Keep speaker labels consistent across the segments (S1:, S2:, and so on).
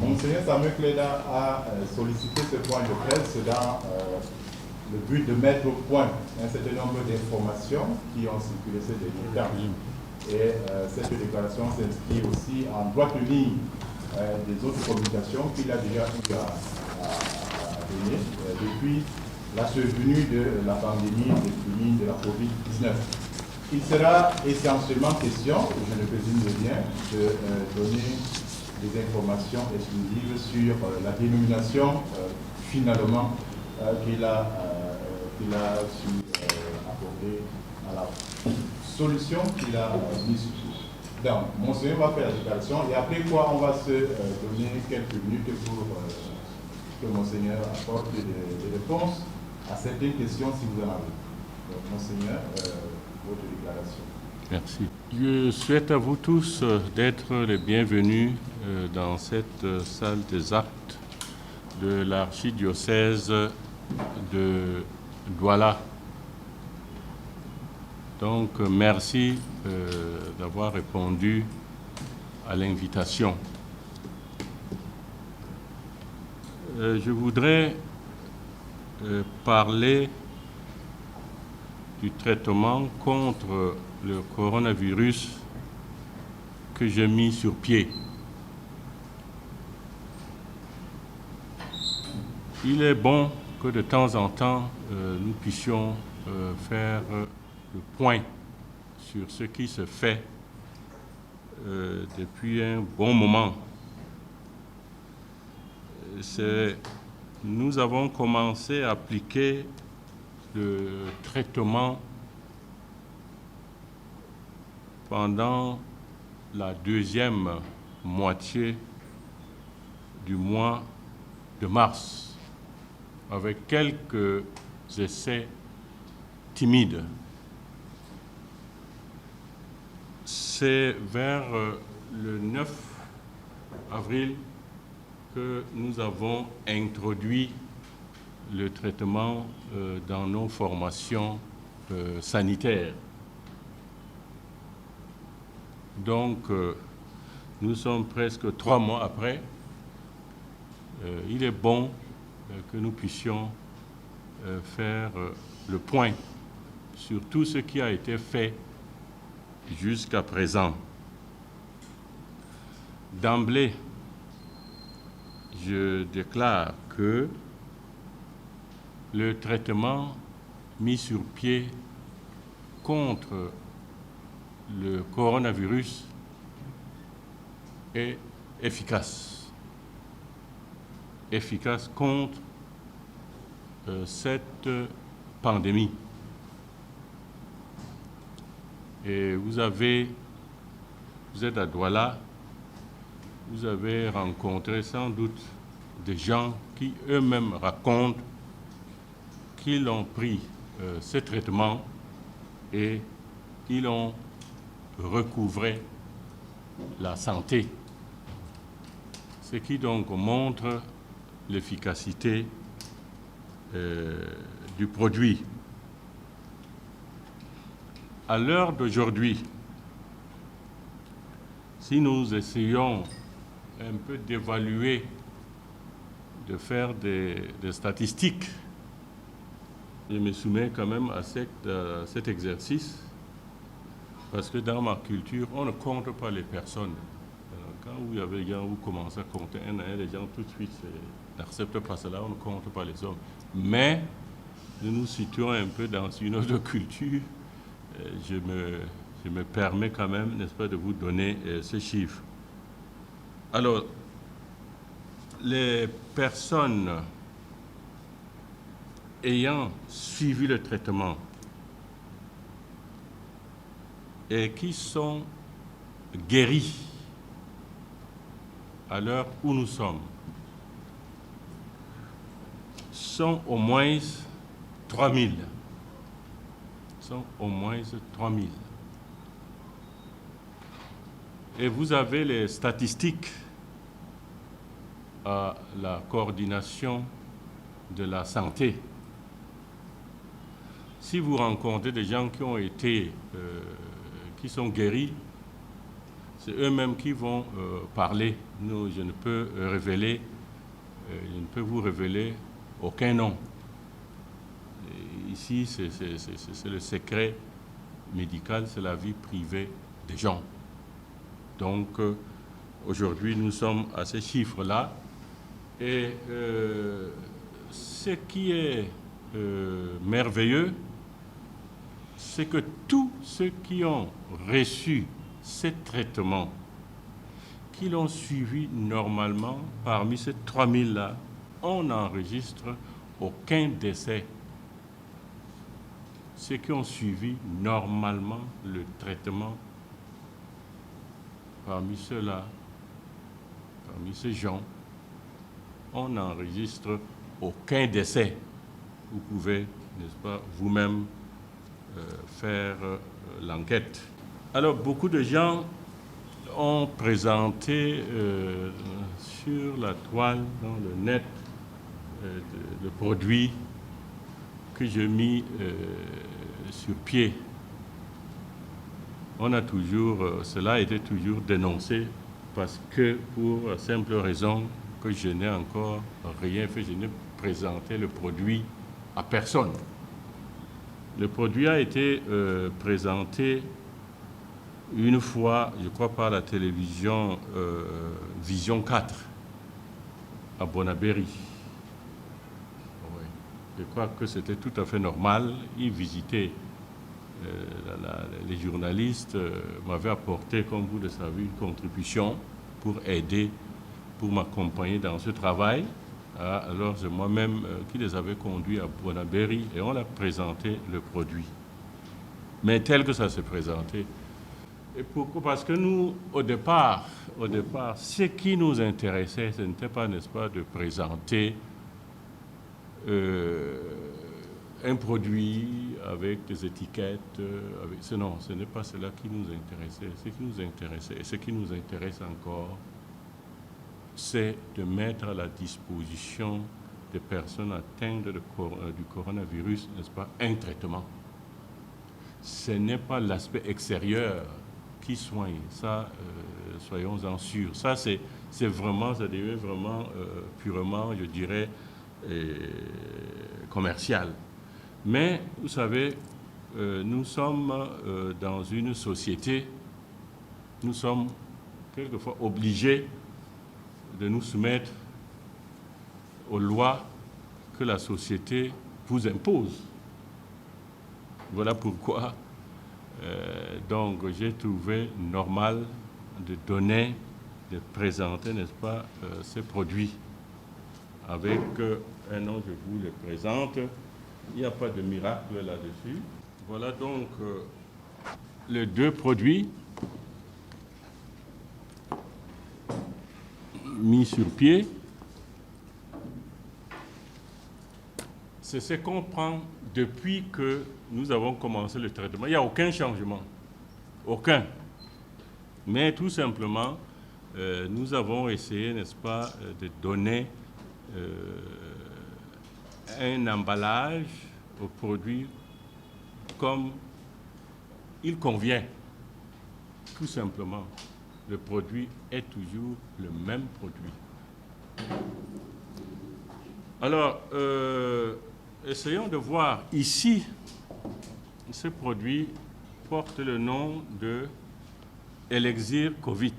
S1: Monseigneur Samuel Cléda a sollicité ce point de presse dans le but de mettre au point un certain nombre d'informations qui ont circulé ces derniers temps. Et cette déclaration s'inscrit aussi en droite ligne des autres communications qu'il a déjà eu à donner depuis la survenue de la pandémie de la COVID-19. Il sera essentiellement question, je le présume bien, de donner des informations exclusives sur la dénomination finalement qu'il a su apporter à la solution qu'il a mise sur pied. Donc, Monseigneur va faire la déclaration et après quoi on va se donner quelques minutes pour que Monseigneur apporte des réponses à certaines questions si vous en avez. Donc, Monseigneur, votre déclaration.
S2: Merci. Je souhaite à vous tous d'être les bienvenus dans cette salle des actes de l'archidiocèse de Douala. Donc, merci d'avoir répondu à l'invitation. Je voudrais parler du traitement contre le coronavirus que j'ai mis sur pied. Il est bon que de temps en temps, nous puissions faire le point sur ce qui se fait depuis un bon moment. Nous avons commencé à appliquer le traitement pendant la deuxième moitié du mois de mars, avec quelques essais timides. C'est vers le 9 avril que nous avons introduit le traitement dans nos formations sanitaires. Donc, nous sommes presque 3 mois après. Il est bon que nous puissions faire le point sur tout ce qui a été fait jusqu'à présent. D'emblée, je déclare que le traitement mis sur pied contre le coronavirus est efficace. Efficace contre cette pandémie. Et vous êtes à Douala, vous avez rencontré sans doute des gens qui eux-mêmes racontent qu'ils ont pris ce traitement et ils ont recouvré la santé. Ce qui donc montre l'efficacité du produit. À l'heure d'aujourd'hui, si nous essayons un peu d'évaluer, de faire des statistiques, je me soumets quand même à cet exercice, parce que dans ma culture, on ne compte pas les personnes. Quand vous avez les gens, vous commencez à compter un à un, les gens tout de suite n'acceptent pas cela, on ne compte pas les hommes. Mais nous nous situons un peu dans une autre culture. Je me permets quand même, n'est-ce pas, de vous donner ces chiffres. Alors, les personnes ayant suivi le traitement et qui sont guéries à l'heure où nous sommes sont au moins 3000. Sont au moins 3000. Et vous avez les statistiques à la coordination de la santé. Si vous rencontrez des gens qui ont été, qui sont guéris, c'est eux-mêmes qui vont parler. Nous, je ne peux vous révéler aucun nom. Et ici, c'est le secret médical, c'est la vie privée des gens. Donc, aujourd'hui, nous sommes à ces chiffres-là. Et ce qui est merveilleux, c'est que tous ceux qui ont reçu ces traitements, qui l'ont suivi normalement, parmi ces 3000-là, on n'enregistre aucun décès. Ceux qui ont suivi normalement le traitement, parmi ceux-là, parmi ces gens, on n'enregistre aucun décès. Vous pouvez, n'est-ce pas, vous-même faire l'enquête. Alors, beaucoup de gens ont présenté sur la toile, dans le net, le produit que j'ai mis sur pied. Cela a été toujours dénoncé parce que, pour la simple raison que je n'ai encore rien fait, je n'ai présenté le produit à personne. Le produit a été présenté une fois, je crois, par la télévision Vision 4 à Bonabéry. Oui. Je crois que c'était tout à fait normal. Ils visitaient, les journalistes m'avaient apporté, comme vous le savez, une contribution pour aider, pour m'accompagner dans ce travail. Alors c'est moi-même qui les avais conduits à Bonabéry et on a présenté le produit. Mais tel que ça s'est présenté. Et pourquoi? Parce que nous, au départ, ce qui nous intéressait, ce n'était pas, n'est-ce pas, de présenter un produit avec des étiquettes. Non, ce n'est pas cela qui nous intéressait. Ce qui nous intéressait, et ce qui nous intéresse encore, c'est de mettre à la disposition des personnes atteintes du coronavirus, n'est-ce pas, un traitement. Ce n'est pas l'aspect extérieur qui soigne, ça, soyons-en sûrs. Ça, ça devient vraiment purement, je dirais, commercial. Mais, vous savez, nous sommes dans une société, nous sommes quelquefois obligés de nous soumettre aux lois que la société vous impose. Voilà pourquoi donc j'ai trouvé normal de présenter, n'est-ce pas, ces produits avec un nom, je vous le présente. Il n'y a pas de miracle là-dessus. Voilà donc les deux produits mis sur pied. C'est ce qu'on prend depuis que nous avons commencé le traitement. Il n'y a aucun changement. Aucun. Mais tout simplement, nous avons essayé, n'est-ce pas, de donner un emballage au produit comme il convient. Tout simplement. Le produit est toujours le même produit. Alors, essayons de voir ici, ce produit porte le nom de Elixir Covid.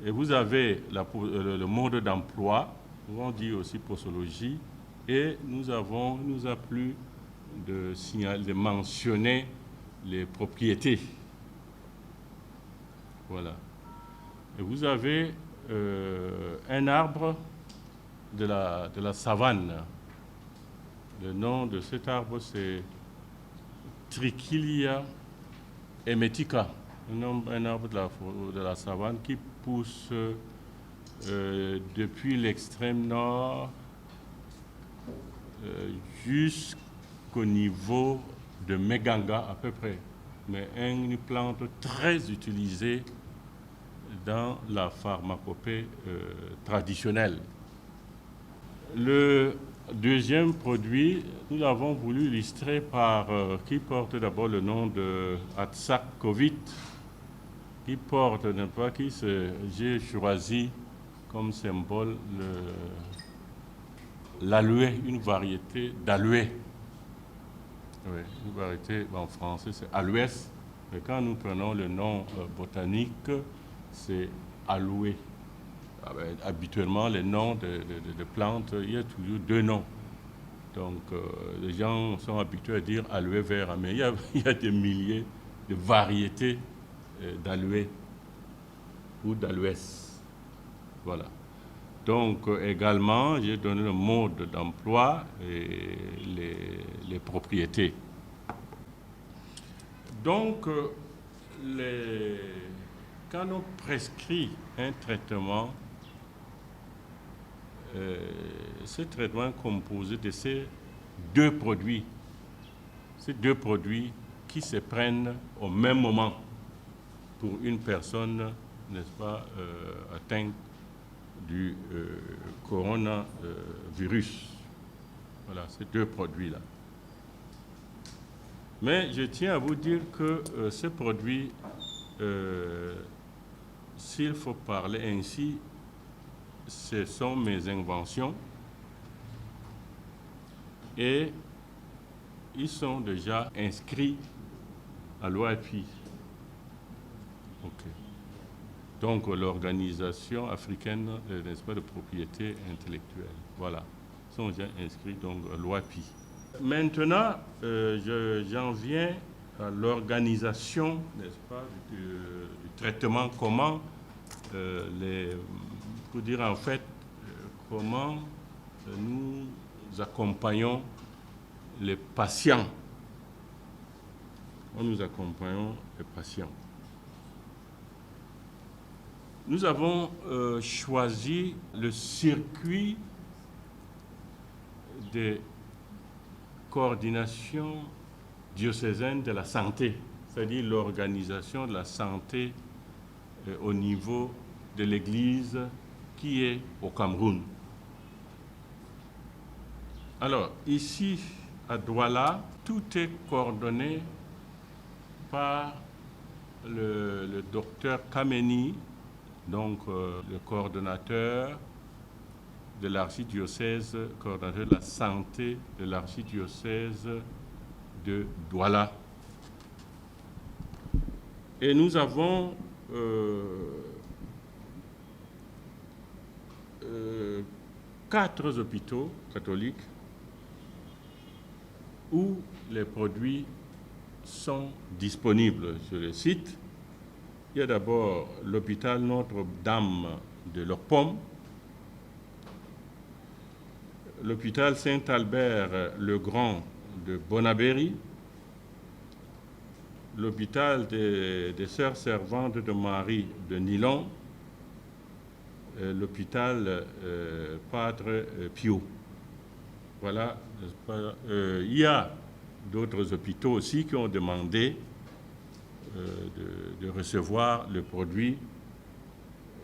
S2: Et vous avez le mode d'emploi, on dit aussi posologie, et nous a plu de mentionner les propriétés. Voilà. Et vous avez un arbre de la savane. Le nom de cet arbre, c'est Trichilia emetica, un arbre de la savane qui pousse depuis l'extrême nord jusqu'au niveau de Meganga à peu près, mais une plante très utilisée dans la pharmacopée traditionnelle. Le deuxième produit, nous l'avons voulu illustrer qui porte d'abord le nom de Atsac Covid. qui porte, n'est-ce pas, j'ai choisi comme symbole l'aloe, une variété d'aloe. Oui, une variété, en français c'est aloès, mais quand nous prenons le nom botanique, c'est aloe. Habituellement, les noms de plantes, il y a toujours deux noms. Donc, les gens sont habitués à dire aloe vera, mais il y a des milliers de variétés d'aloe ou d'aloès. Voilà. Donc, également, j'ai donné le mode d'emploi et les propriétés. Donc, quand on prescrit un traitement, ce traitement est composé de ces deux produits qui se prennent au même moment pour une personne, n'est-ce pas, atteinte du coronavirus. Voilà, ces deux produits-là. Mais je tiens à vous dire que ces produits, s'il faut parler ainsi, ce sont mes inventions et ils sont déjà inscrits à l'OAPI. Okay. Donc l'organisation africaine, n'est-ce pas, de propriété intellectuelle. Voilà, ils sont déjà inscrits donc à l'OAPI. Maintenant, j'en viens à l'organisation, n'est-ce pas, du traitement, comment pour dire en fait comment nous accompagnons les patients. Nous accompagnons les patients. Nous avons choisi le circuit de coordination diocésaine de la santé, c'est-à-dire l'organisation de la santé au niveau de l'Église qui est au Cameroun. Alors, ici, à Douala, tout est coordonné par le docteur Kameni, donc le coordonnateur de l'archidiocèse, coordonnateur de la santé de l'archidiocèse de Douala. Et nous avons 4 hôpitaux catholiques où les produits sont disponibles sur le site. Il y a d'abord l'hôpital Notre-Dame de Lopom, l'hôpital Saint-Albert-le-Grand de Bonabéry, l'hôpital des Sœurs Servantes de Marie de Nilon, l'hôpital Padre Pio. Voilà. Il y a d'autres hôpitaux aussi qui ont demandé de recevoir le produit,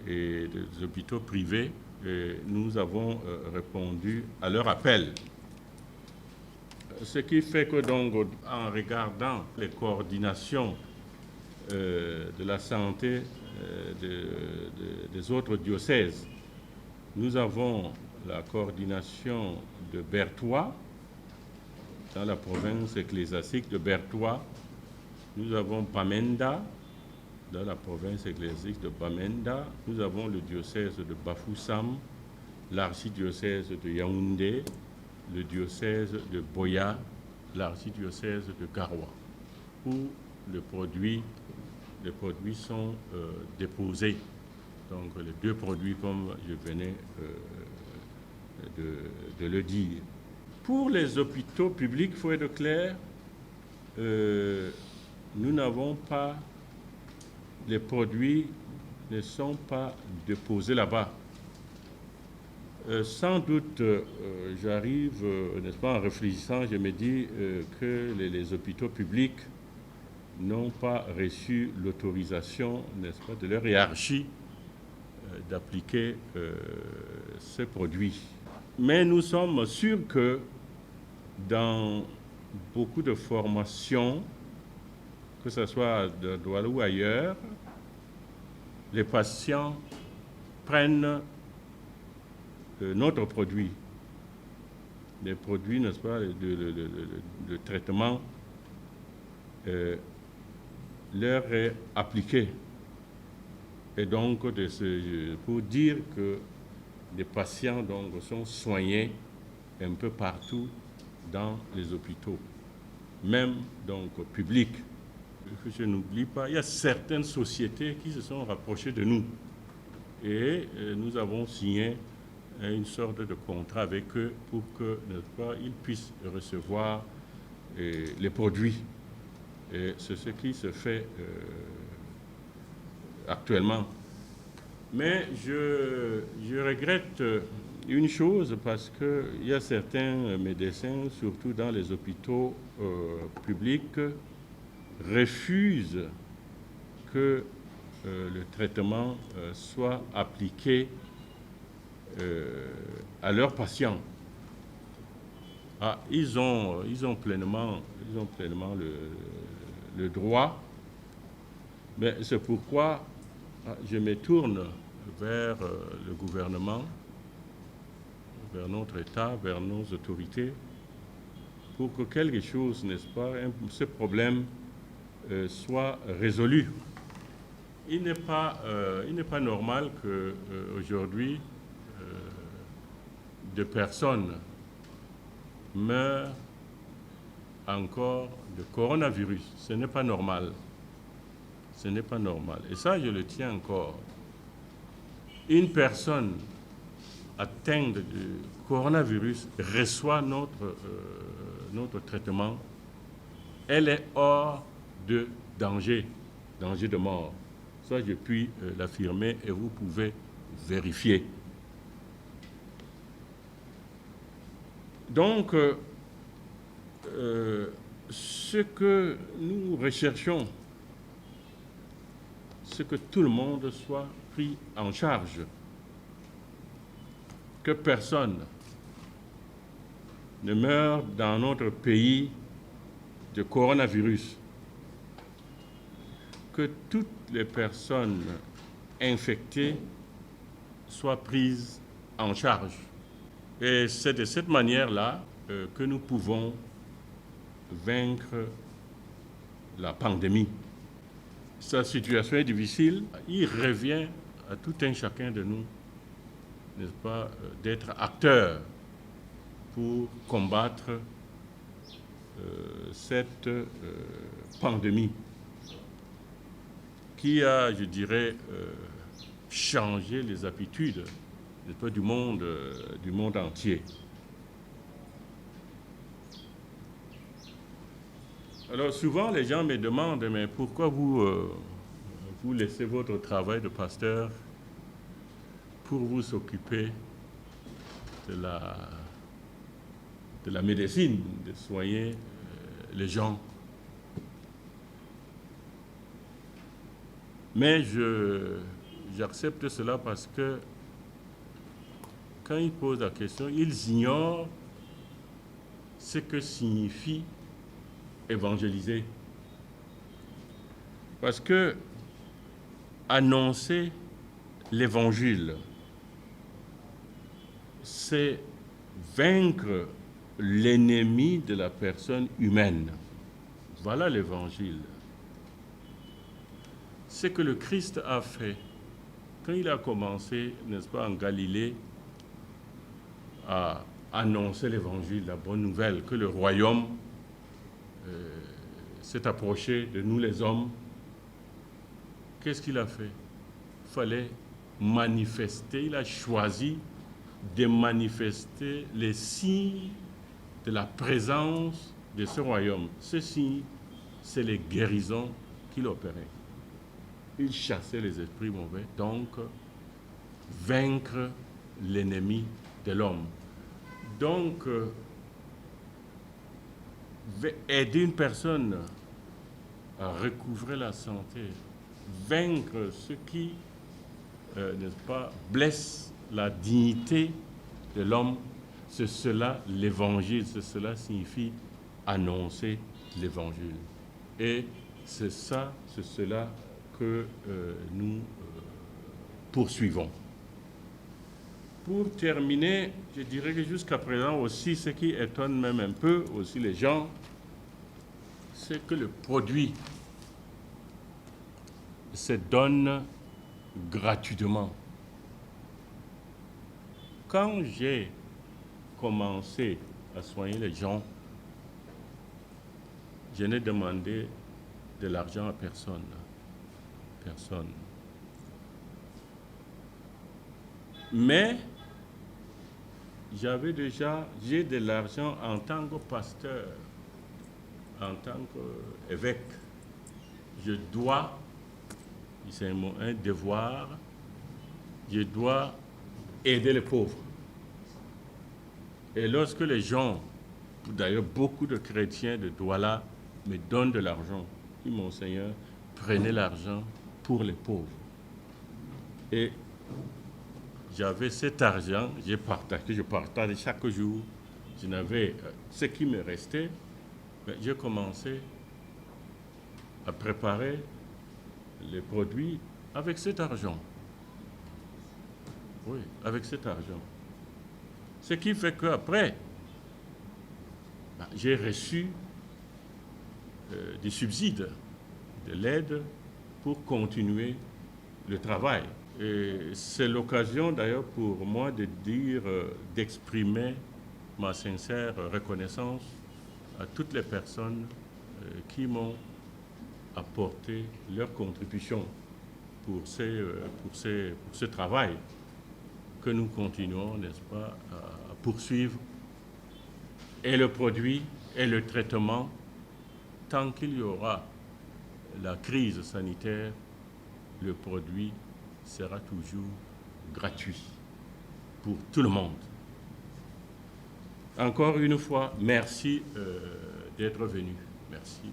S2: et des hôpitaux privés. Et nous avons répondu à leur appel. Ce qui fait que donc, en regardant les coordinations de la santé des autres diocèses, nous avons la coordination de Berthois, dans la province ecclésiastique de Berthois. Nous avons Bamenda, dans la province ecclésiastique de Bamenda. Nous avons le diocèse de Bafoussam, l'archidiocèse de Yaoundé, le diocèse de Boya, l'archidiocèse de Garoua, où les produits sont déposés. Donc les deux produits, comme je venais de le dire. Pour les hôpitaux publics, il faut être clair, nous n'avons pas, les produits ne sont pas déposés là-bas. Sans doute, j'arrive, n'est-ce pas, en réfléchissant, je me dis que les hôpitaux publics n'ont pas reçu l'autorisation, n'est-ce pas, de leur hiérarchie d'appliquer ces produits. Mais nous sommes sûrs que dans beaucoup de formations, que ce soit de Douala ou ailleurs, les patients prennent notre produit, des produits, n'est-ce pas, de traitement leur est appliqué. Et donc, pour dire que les patients donc, sont soignés un peu partout dans les hôpitaux, même donc publics. Je n'oublie pas, il y a certaines sociétés qui se sont rapprochées de nous et nous avons signé une sorte de contrat avec eux pour que, n'est-ce pas, ils puissent recevoir les produits. Et c'est ce qui se fait actuellement. Mais je regrette une chose parce qu'il y a certains médecins, surtout dans les hôpitaux publics, refusent que le traitement soit appliqué à leurs patients. Ah, ils ont pleinement le droit, mais c'est pourquoi je me tourne vers le gouvernement, vers notre État, vers nos autorités, pour que quelque chose, n'est-ce pas, ce problème soit résolu. Il n'est pas normal qu'aujourd'hui, des personnes meurent encore de coronavirus. Ce n'est pas normal. Ce n'est pas normal. Et ça, je le tiens encore. Une personne atteinte de coronavirus reçoit notre traitement. Elle est hors de danger de mort. Ça, je puis l'affirmer et vous pouvez vérifier. Donc, ce que nous recherchons, c'est que tout le monde soit pris en charge, que personne ne meure dans notre pays de coronavirus, que toutes les personnes infectées soient prises en charge. Et c'est de cette manière-là que nous pouvons vaincre la pandémie. Sa situation est difficile. Il revient à tout un chacun de nous, n'est-ce pas, d'être acteur pour combattre cette pandémie qui a, je dirais, changé les habitudes, n'est-ce pas, du monde entier. Alors souvent, les gens me demandent, mais pourquoi vous laissez votre travail de pasteur pour vous occuper de la médecine, de soigner les gens? Mais j'accepte cela parce que quand ils posent la question, ils ignorent ce que signifie évangéliser. Parce que annoncer l'évangile, c'est vaincre l'ennemi de la personne humaine. Voilà l'évangile. Ce que le Christ a fait quand il a commencé, n'est-ce pas, en Galilée, à annoncer l'évangile, la bonne nouvelle, que le royaume s'est approché de nous les hommes. Qu'est-ce qu'il a fait? Il fallait manifester, il a choisi de manifester les signes de la présence de ce royaume. Ces signes, c'est les guérisons qu'il opérait. Il chassait les esprits mauvais, donc vaincre l'ennemi de l'homme. Donc, aider une personne à recouvrer la santé, vaincre ce qui, n'est-ce pas, blesse la dignité de l'homme, c'est cela l'évangile, c'est cela signifie annoncer l'évangile. Et c'est cela que nous poursuivons. Pour terminer, je dirais que jusqu'à présent aussi, ce qui étonne même un peu aussi les gens, c'est que le produit se donne gratuitement. Quand j'ai commencé à soigner les gens, je n'ai demandé de l'argent à personne. Personne. Mais j'ai de l'argent en tant que pasteur, en tant qu'évêque. Je dois, c'est un devoir, je dois aider les pauvres. Et lorsque les gens, d'ailleurs beaucoup de chrétiens de Douala, me donnent de l'argent, ils disent, Monseigneur, prenez l'argent pour les pauvres. Et j'avais cet argent, je partageais chaque jour. Je n'avais ce qui me restait. J'ai commencé à préparer les produits avec cet argent. Oui, avec cet argent. Ce qui fait qu'après, j'ai reçu des subsides, de l'aide pour continuer le travail. Et c'est l'occasion d'ailleurs pour moi de dire, d'exprimer ma sincère reconnaissance à toutes les personnes qui m'ont apporté leur contribution pour ce travail que nous continuons, n'est-ce pas, à poursuivre, et le produit et le traitement, tant qu'il y aura la crise sanitaire, le produit sera toujours gratuit pour tout le monde. Encore une fois, merci d'être venu. Merci.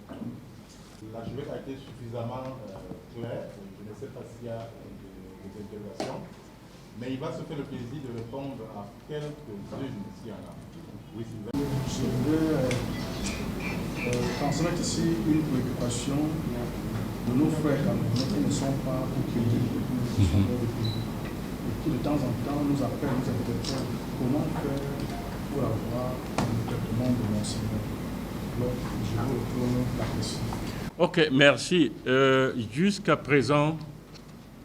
S1: La journée a été suffisamment claire. Je ne sais pas s'il y a des interrogations, mais il va se faire le plaisir de répondre à quelques-unes s'il y en a. Oui, Sylvain.
S3: Je voudrais transmettre ici une préoccupation de nos frères camerounais qui ne sont pas au pays, qui sont hors du pays, et qui de temps en temps nous appellent, nous interpellent comment faire pour avoir le traitement de Monseigneur. Donc, je vous retourne la question.
S2: Ok, merci. Jusqu'à présent,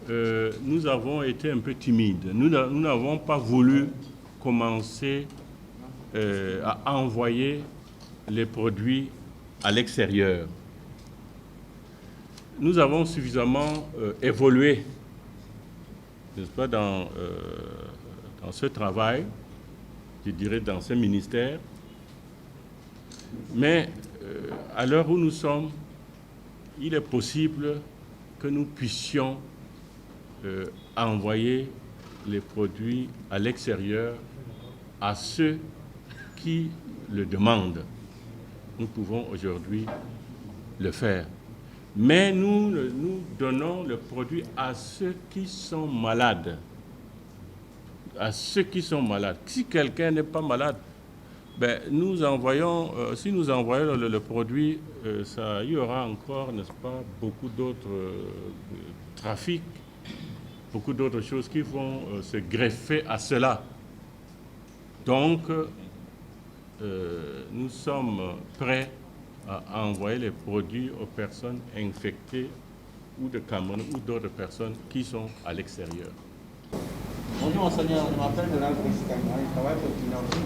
S2: nous avons été un peu timides. Nous n'avons pas voulu commencer à envoyer les produits à l'extérieur. Nous avons suffisamment évolué, n'est-ce pas, dans ce travail, je dirais dans ce ministère. Mais à l'heure où nous sommes, il est possible que nous puissions envoyer les produits à l'extérieur à ceux qui le demandent. Nous pouvons aujourd'hui le faire. Mais nous donnons le produit à ceux qui sont malades. À ceux qui sont malades. Si quelqu'un n'est pas malade, nous envoyons, si nous envoyons le produit, il y aura encore, n'est-ce pas, beaucoup d'autres trafics, beaucoup d'autres choses qui vont se greffer à cela. Donc, nous sommes prêts à envoyer les produits aux personnes infectées ou de Cameroun ou d'autres personnes qui sont à l'extérieur.
S4: Bonjour Monseigneur, je m'appelle Donald Christiana, je travaille pour Financier.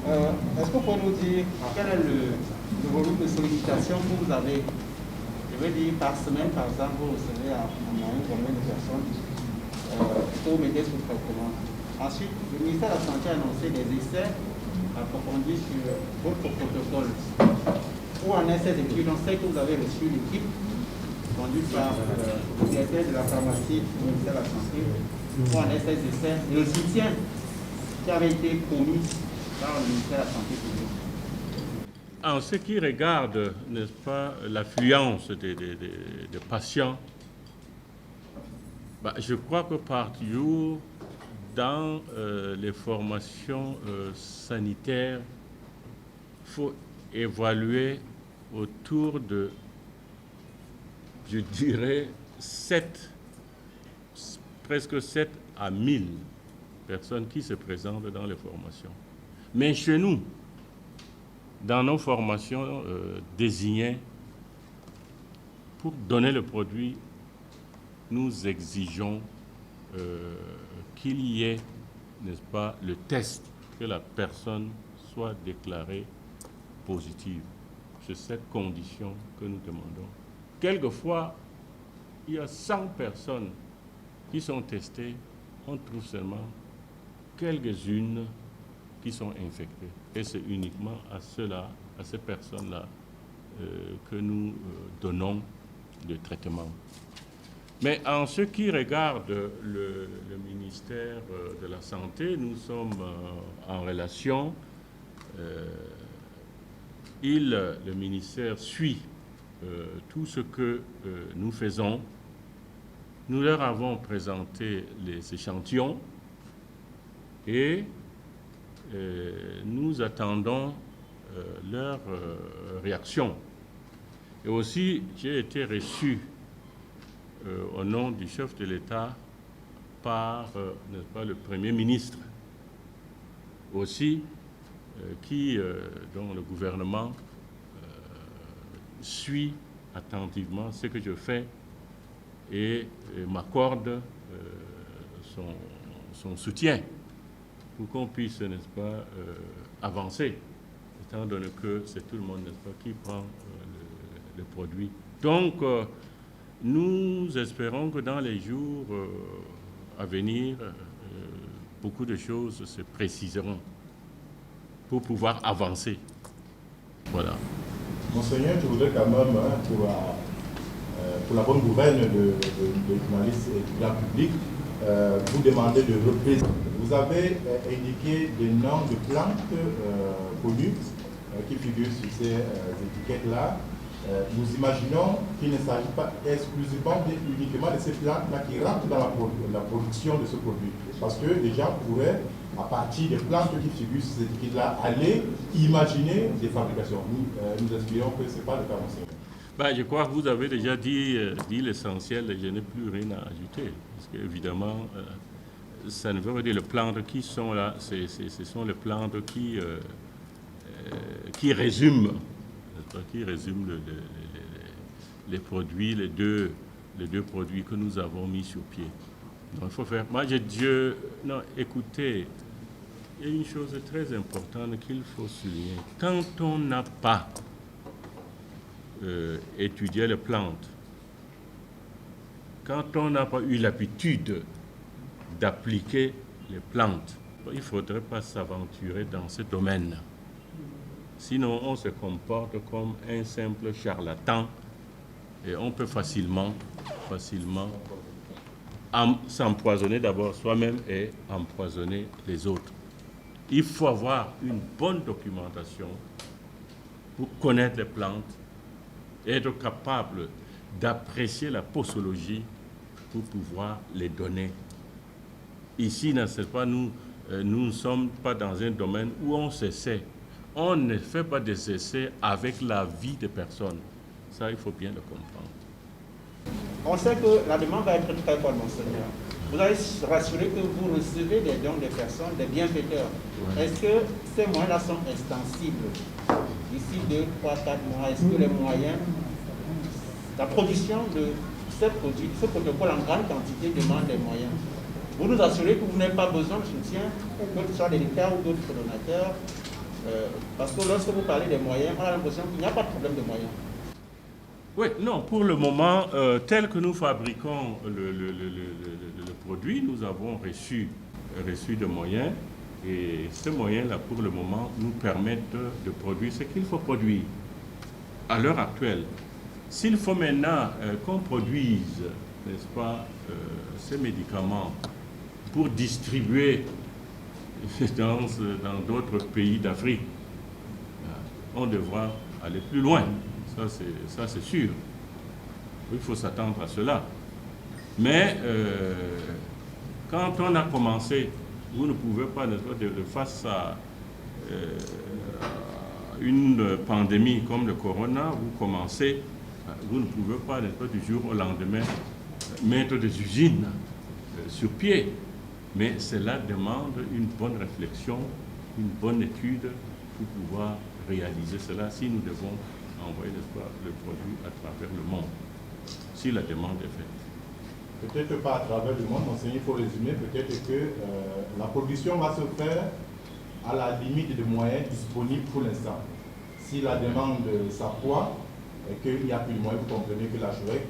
S4: Est-ce que vous pouvez nous dire quel est le volume de sollicitation que vous avez? Je veux dire par semaine, par exemple, vous recevez en moyenne combien de personnes pour m'aider sous traitement. Ensuite, le ministère de la Santé a annoncé des essais approfondis sur votre protocole. Où en est ces études? On sait que vous avez reçu l'équipe conduite par le directeur de la pharmacie du ministère de la Santé. Où en est ces essais et le soutien qui avait été promis par le ministère de la Santé publique.
S2: En ce qui regarde, n'est-ce pas, l'affluence des patients, je crois que par jour, dans les formations sanitaires, il faut évaluer autour de, je dirais, 7 presque 7 à 1000 personnes qui se présentent dans les formations. Mais chez nous, dans nos formations désignées, pour donner le produit, nous exigeons qu'il y ait, n'est-ce pas, le test, que la personne soit déclarée positive. C'est cette condition que nous demandons. Quelquefois, il y a 100 personnes qui sont testées, on trouve seulement quelques-unes qui sont infectées. Et c'est uniquement à ceux-là, à ces personnes-là, que nous donnons le traitement. Mais en ce qui regarde le ministère de la Santé, nous sommes en relation. Le ministère suit tout ce que nous faisons. Nous leur avons présenté les échantillons et nous attendons leur réaction. Et aussi, j'ai été reçu au nom du chef de l'État par, n'est-ce pas, le Premier ministre aussi, dont le gouvernement suit attentivement ce que je fais et m'accorde son soutien pour qu'on puisse, n'est-ce pas, avancer, étant donné que c'est tout le monde, n'est-ce pas, qui prend le produit. Donc, nous espérons que dans les jours à venir, beaucoup de choses se préciseront pour pouvoir avancer. Voilà.
S1: Monseigneur, je voudrais quand même, pour la bonne gouverne des journalistes et du grand public, vous demander de représenter. Vous avez indiqué des noms de plantes connues qui figurent sur ces étiquettes-là. Nous imaginons qu'il ne s'agit pas exclusivement uniquement de ces plantes-là qui rentrent dans la production de ce produit. Parce que les gens pourraient, à partir des plantes qui figurent sur ces étiquettes-là, aller imaginer des fabrications. Nous espérons que ce n'est pas le cas, monseigneur.
S2: Je crois que vous avez déjà dit l'essentiel et je n'ai plus rien à ajouter. Parce qu'évidemment, ça ne veut pas dire les plantes qui sont là, ce sont les plantes qui résument. Qui résume les produits, les deux produits que nous avons mis sur pied. Donc il faut faire. Non, écoutez, il y a une chose très importante qu'il faut souligner. Quand on n'a pas étudié les plantes, quand on n'a pas eu l'habitude d'appliquer les plantes, il ne faudrait pas s'aventurer dans ce domaine. Sinon, on se comporte comme un simple charlatan et on peut facilement s'empoisonner d'abord soi-même et empoisonner les autres. Il faut avoir une bonne documentation pour connaître les plantes, être capable d'apprécier la posologie pour pouvoir les donner. Ici, n'est-ce pas, nous ne sommes pas dans un domaine où on s'essaie. On ne fait pas des essais avec la vie des personnes. Ça, il faut bien le comprendre.
S4: On sait que la demande va être très bonne, monseigneur. Vous avez rassuré que vous recevez des dons des personnes, des bienfaiteurs. Ouais. Est-ce que ces moyens-là sont extensibles d'ici 2, 3, 4 mois? Est-ce que les moyens, la production de ces produits, ce protocole en grande quantité demande des moyens? Vous nous assurez que vous n'avez pas besoin de soutien, que ce soit des l'État ou d'autres donateurs? Parce que lorsque vous parlez des moyens, on a l'impression qu'il n'y a pas de problème de moyens.
S2: Oui, non, pour le moment, tel que nous fabriquons le produit, nous avons reçu des moyens et ces moyens-là, pour le moment, nous permettent de produire ce qu'il faut produire à l'heure actuelle. S'il faut maintenant qu'on produise, n'est-ce pas, ces médicaments pour distribuer dans d'autres pays d'Afrique, on devra aller plus loin. Ça c'est sûr. Il faut s'attendre à cela. Mais quand on a commencé, vous ne pouvez pas, face à une pandémie comme le corona, vous commencez, vous ne pouvez pas, du jour au lendemain, mettre des usines sur pied. Mais cela demande une bonne réflexion, une bonne étude pour pouvoir réaliser cela si nous devons envoyer le produit à travers le monde, si la demande est faite.
S1: Peut-être pas à travers le monde, monseigneur, il faut résumer, peut-être que la production va se faire à la limite des moyens disponibles pour l'instant. Si la demande s'accroît et qu'il n'y a plus de moyens, vous comprenez que l'archevêque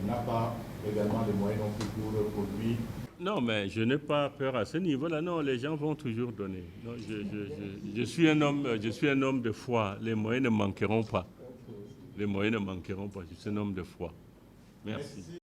S1: n'a pas également les moyens non plus pour produire.
S2: Non, mais je n'ai pas peur à ce niveau-là. Non, les gens vont toujours donner. Non, je suis un homme de foi. Les moyens ne manqueront pas. Les moyens ne manqueront pas. Je suis un homme de foi. Merci.